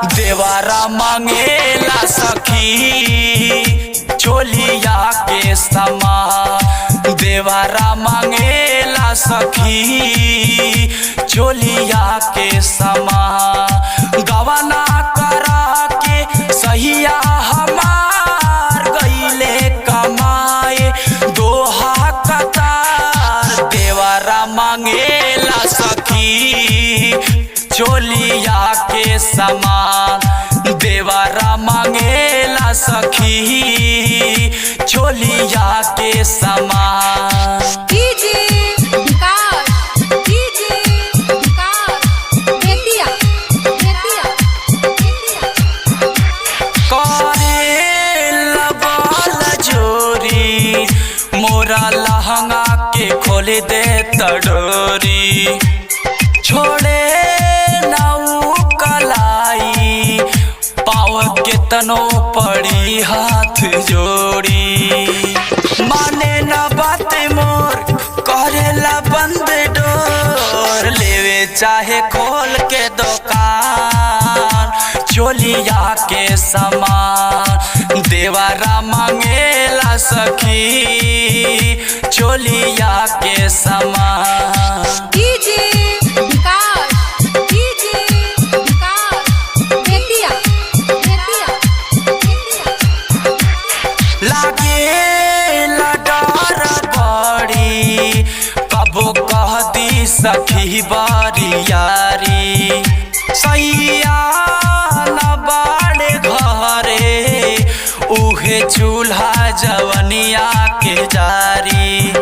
देवारा मांगेला सखी चोलिया के समान। देवारा मांगेला सखी चोलिया के समान। गवाना करा के सहिया हमार गईले कमाए दोहा कतार। देवारा मांगेला सखी चोलिया के समान। देवारा मांगेला सखी चोलिया के समान। मोरा लहंगा के खोल दे तडोरी छोड़े नाऊ कलाई पाव के तनो पड़ी हाथ जोड़ी। माने न बात मोर करेला बंद डोर लेवे चाहे खोल के दुकान चोलिया के समान। देवारा मांगेला सखी चोलिया के समान। लागे डर बड़ी कबो कह दी सखी बारी यारी सैया न बाड़े घरे उहे चूल्हा जवनिया के जारी।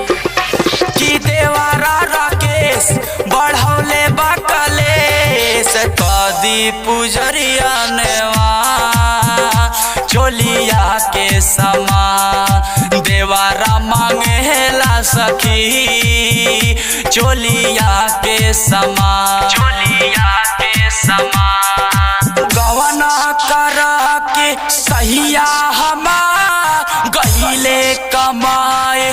कि देवारा राकेश बढ़ौले बकलेश कदी पुजरिया नेवा चोलिया के समान। देवारा मांगेला सखी चोलिया के समान। चोलिया के समान। गवना करा के सहिया हमार गईले कमाए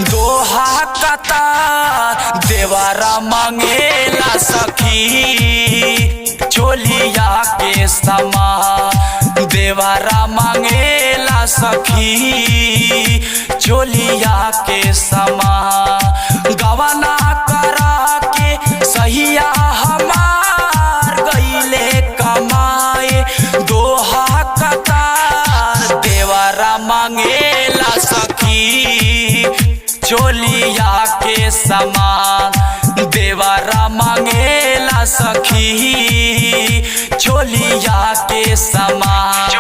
दोहा कतार। देवारा मांगेला सखी चोलिया के समान। देवारा मांगेला सखी चोलिया के समान। गवना करा के सहिया हमार गईले कमाए दोहा कतार। देवारा मांगेला सखी चोलिया के समान। देवारा मांगेला सखी चोलिया के समान।